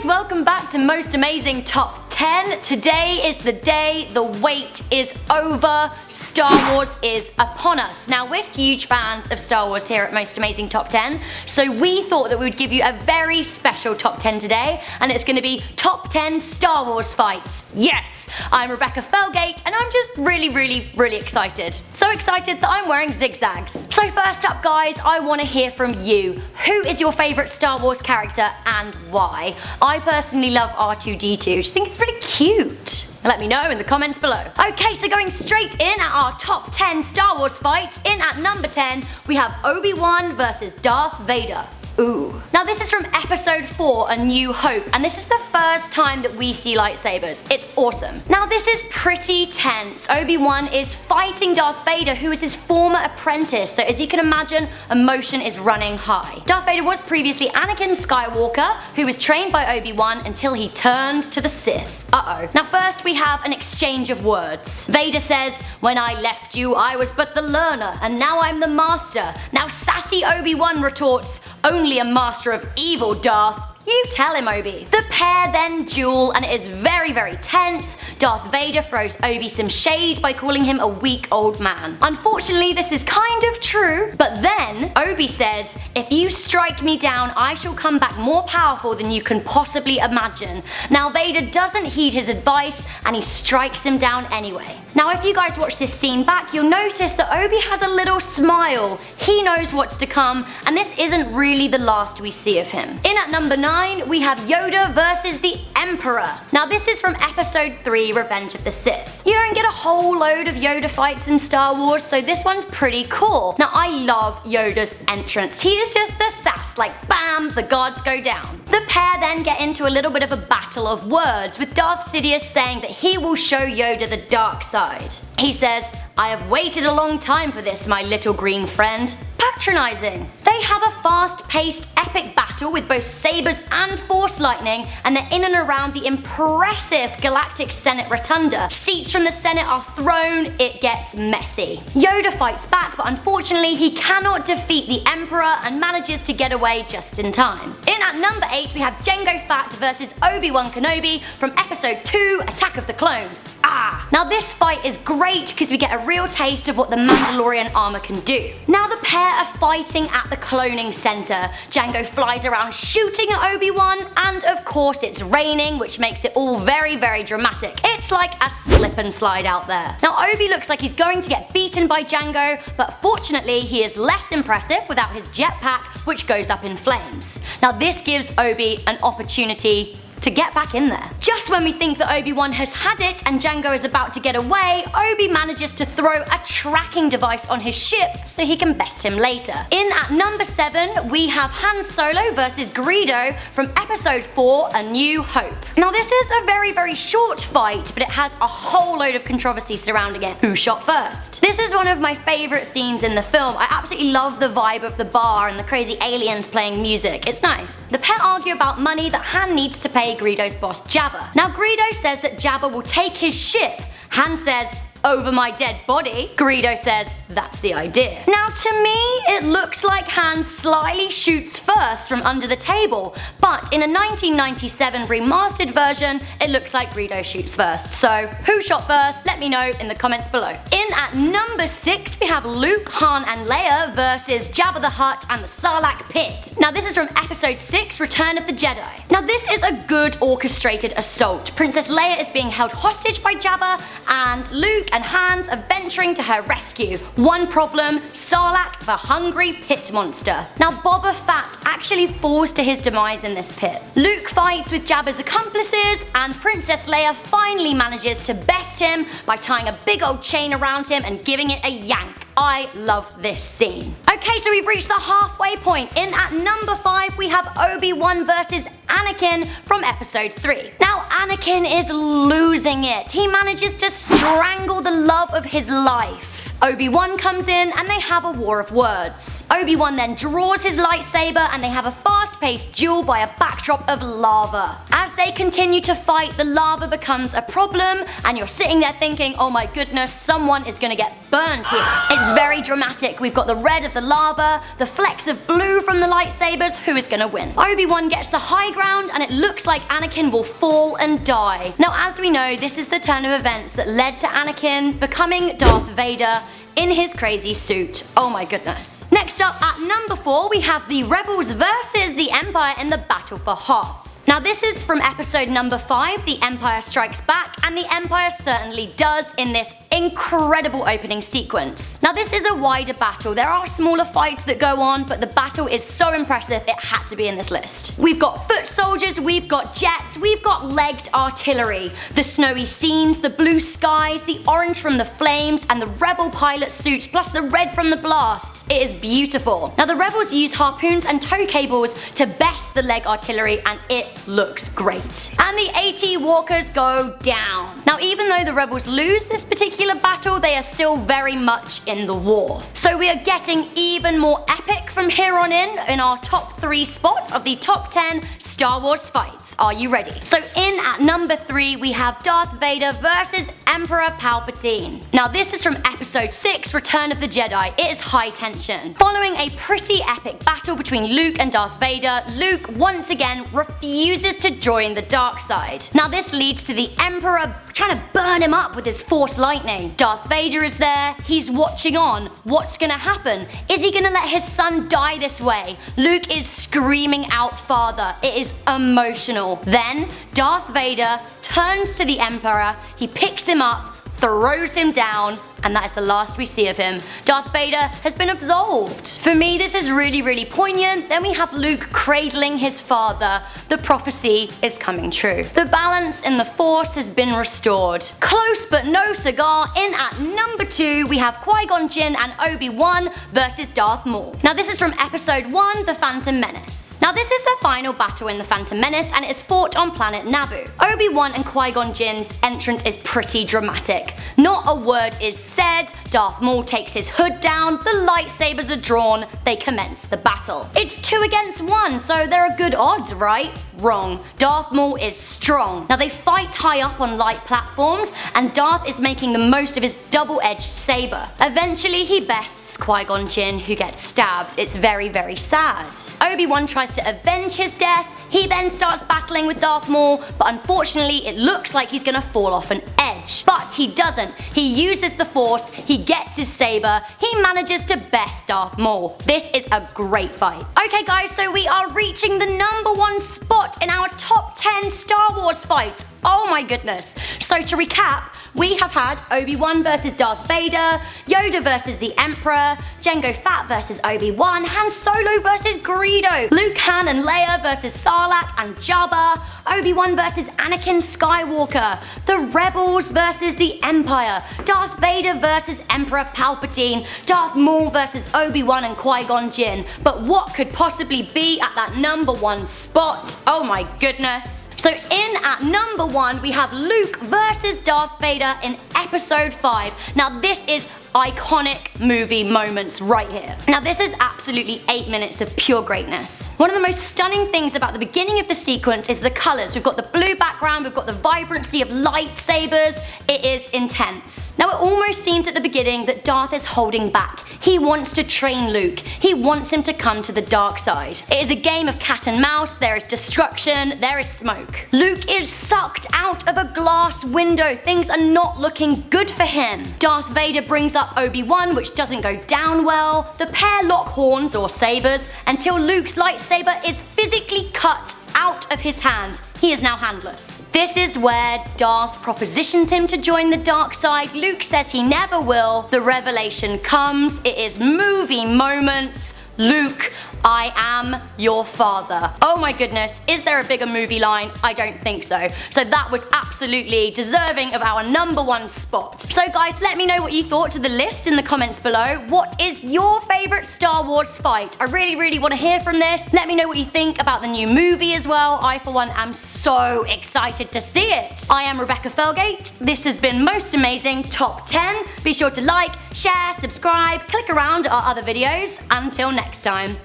guys, welcome back to Most Amazing Top 10. Today is the day, the wait is over, Star Wars is upon us. Now, we're huge fans of Star Wars here at Most Amazing Top 10, so we thought that we would give you a very special Top 10 today, and it's going to be Top 10 Star Wars fights. Yes, I'm Rebecca Felgate, and I'm just really excited. So excited that I'm wearing zigzags. So first up, guys, I want to hear from you. Who is your favourite Star Wars character and why? I personally love R2-D2. I just think it's pretty cute. Let me know in the comments below. Okay, so going straight in at our top 10 Star Wars fights, in at number 10, we have Obi-Wan versus Darth Vader. Ooh. Now this is from episode 4, A New Hope, and this is the first time that we see lightsabers. It's awesome. Now this is pretty tense. Obi-Wan is fighting Darth Vader, who is his former apprentice, so as you can imagine, emotion is running high. Darth Vader was previously Anakin Skywalker, who was trained by Obi-Wan until he turned to the Sith. Uh-oh. Now first we have an exchange of words. Vader says, "When I left you, I was but the learner, and now I'm the master." Now sassy Obi-Wan retorts, "Only a master of evil, Darth. You tell him, Obi." The pair then duel, and it is very tense. Darth Vader throws Obi some shade by calling him a weak old man. Unfortunately, this is kind of true, but then Obi says, "If you strike me down, I shall come back more powerful than you can possibly imagine." Now Vader doesn't heed his advice, and he strikes him down anyway. Now if you guys watch this scene back, you'll notice that Obi has a little smile. He knows what's to come, and this isn't really the last we see of him. In at number 9, we have Yoda versus the Emperor. Now this is from episode 3, Revenge of the Sith. You don't get a whole load of Yoda fights in Star Wars, so this one's pretty cool. Now I love Yoda's entrance. He is just the sass, like bam, the guards go down. The pair then get into a little bit of a battle of words, with Darth Sidious saying that he will show Yoda the dark side. He says, "I have waited a long time for this, my little green friend." Patronizing. They have a fast-paced epic battle with both sabers and force lightning, and they're in and around the impressive Galactic Senate Rotunda. Seats from the Senate are thrown, it gets messy. Yoda fights back, but unfortunately he cannot defeat the Emperor and manages to get away just in time. In at number 8, we have Jango Fett versus Obi-Wan Kenobi from episode 2, Attack of the Clones. Now this fight is great because we get a real taste of what the Mandalorian armor can do. Now the pair are fighting at the cloning center. Jango flies around shooting at Obi-Wan, and of course it's raining, which makes it all very dramatic. It's like a slip and slide out there. Now Obi looks like he's going to get beaten by Jango, but fortunately he is less impressive without his jetpack, which goes up in flames. Now this gives Obi an opportunity to get back in there. Just when we think that Obi-Wan has had it and Jango is about to get away, Obi manages to throw a tracking device on his ship so he can best him later. In at number 7, we have Han Solo versus Greedo from episode 4, A New Hope. Now this is a very short fight, but it has a whole load of controversy surrounding it. Who shot first? This is one of my favourite scenes in the film. I absolutely love the vibe of the bar and the crazy aliens playing music. It's nice. The pair argue about money that Han needs to pay Greedo's boss Jabba. Now Greedo says that Jabba will take his ship. Han says, "Over my dead body." Greedo says, "That's the idea." Now to me, it looks like Han slyly shoots first from under the table, but in a 1997 remastered version, it looks like Greedo shoots first. So who shot first? Let me know in the comments below. In at number 6, we have Luke, Han and Leia versus Jabba the Hutt and the Sarlacc Pit. Now this is from episode 6, Return of the Jedi. Now this is a good orchestrated assault. Princess Leia is being held hostage by Jabba, and Luke and Han's are venturing to her rescue. One problem, Sarlacc, the hungry pit monster. Now Boba Fett actually falls to his demise in this pit. Luke fights with Jabba's accomplices, and Princess Leia finally manages to best him by tying a big old chain around him and giving it a yank. I love this scene. Okay, so we've reached the halfway point. In at number 5, we have Obi-Wan versus Anakin from episode 3. Now Anakin is losing it. He manages to strangle the love of his life. Obi-Wan comes in and they have a war of words. Obi-Wan then draws his lightsaber and they have a fast-paced duel by a backdrop of lava. As they continue to fight, the lava becomes a problem and you're sitting there thinking, oh my goodness, someone is gonna get burned here. It's very dramatic. We've got the red of the lava, the flecks of blue from the lightsabers. Who is gonna win? Obi-Wan gets the high ground and it looks like Anakin will fall and die. Now, as we know, this is the turn of events that led to Anakin becoming Darth Vader in his crazy suit. Oh my goodness. Next up at number 4, we have the Rebels versus the Empire in the Battle for Hoth. Now this is from episode number 5, The Empire Strikes Back, and the Empire certainly does in this incredible opening sequence. Now this is a wider battle. There are smaller fights that go on, but the battle is so impressive it had to be in this list. We've got foot soldiers, we've got jets, we've got legged artillery, the snowy scenes, the blue skies, the orange from the flames, and the rebel pilot suits, plus the red from the blasts. It is beautiful. Now the rebels use harpoons and tow cables to best the leg artillery, and it looks great. And the AT walkers go down. Now even though the rebels lose this particular battle, they are still very much in the war. So we are getting even more epic from here on in our top 3 spots of the top 10 Star Wars fights. Are you ready? So in at number 3 we have Darth Vader versus Emperor Palpatine. Now this is from episode 6, Return of the Jedi. It is high tension. Following a pretty epic battle between Luke and Darth Vader, Luke once again refuses to join the dark side. Now this leads to the Emperor trying to burn him up with his Force lightning. Darth Vader is there, he's watching on. What's gonna happen? Is he gonna let his son die this way? Luke is screaming out father. It is emotional. Then Darth Vader turns to the Emperor, he picks him up, throws him down, and that is the last we see of him. Darth Vader has been absolved. For me, this is really, really poignant. Then we have Luke cradling his father. The prophecy is coming true. The balance in the Force has been restored. Close but no cigar. In at number 2, we have Qui-Gon Jinn and Obi-Wan versus Darth Maul. Now this is from episode 1, The Phantom Menace. Now this is the final battle in The Phantom Menace, and it is fought on planet Naboo. Obi-Wan and Qui-Gon Jinn's entrance is pretty dramatic. Not a word is said, Darth Maul takes his hood down, the lightsabers are drawn, they commence the battle. It's 2 against 1, so there are good odds, right? Wrong. Darth Maul is strong. Now they fight high up on light platforms, and Darth is making the most of his double-edged saber. Eventually he bests Qui-Gon Jinn, who gets stabbed. It's very, very sad. Obi-Wan tries to avenge his death. He then starts battling with Darth Maul, but unfortunately it looks like he's gonna fall off an edge. But he doesn't. He uses the Force, he gets his saber, he manages to best Darth Maul. This is a great fight. Okay guys, so we are reaching the number 1 spot in our top 10 Star Wars fights. Oh my goodness. So to recap, we have had Obi-Wan versus Darth Vader, Yoda versus the Emperor, Jango Fett versus Obi-Wan, Han Solo versus Greedo, Luke, Han and Leia versus Sarlacc and Jabba, Obi-Wan versus Anakin Skywalker, the Rebels versus the Empire, Darth Vader versus Emperor Palpatine, Darth Maul versus Obi-Wan and Qui-Gon Jinn. But what could possibly be at that number 1 spot? Oh my goodness. So in at number 1 we have Luke versus Darth Vader in episode 5. Now this is iconic movie moments right here. Now this is absolutely 8 minutes of pure greatness. One of the most stunning things about the beginning of the sequence is the colours. We've got the blue background, we've got the vibrancy of lightsabers. It is intense. Now it almost seems at the beginning that Darth is holding back. He wants to train Luke. He wants him to come to the dark side. It is a game of cat and mouse. There is destruction, there is smoke. Luke is sucked out of a glass window. Things are not looking good for him. Darth Vader brings up Obi-Wan, which doesn't go down well. The pair lock horns or sabers until Luke's lightsaber is physically cut out of his hand. He is now handless. This is where Darth propositions him to join the dark side. Luke says he never will. The revelation comes. It is movie moments. Luke, I am your father. Oh my goodness, is there a bigger movie line? I don't think so. So that was absolutely deserving of our #1 spot. So guys, let me know what you thought to the list in the comments below. What is your favorite Star Wars fight? I really want to hear from this. Let me know what you think about the new movie as well. I, for one, am so excited to see it. I am Rebecca Felgate. This has been Most Amazing Top 10. Be sure to like, share, subscribe, click around our other videos. Until next time.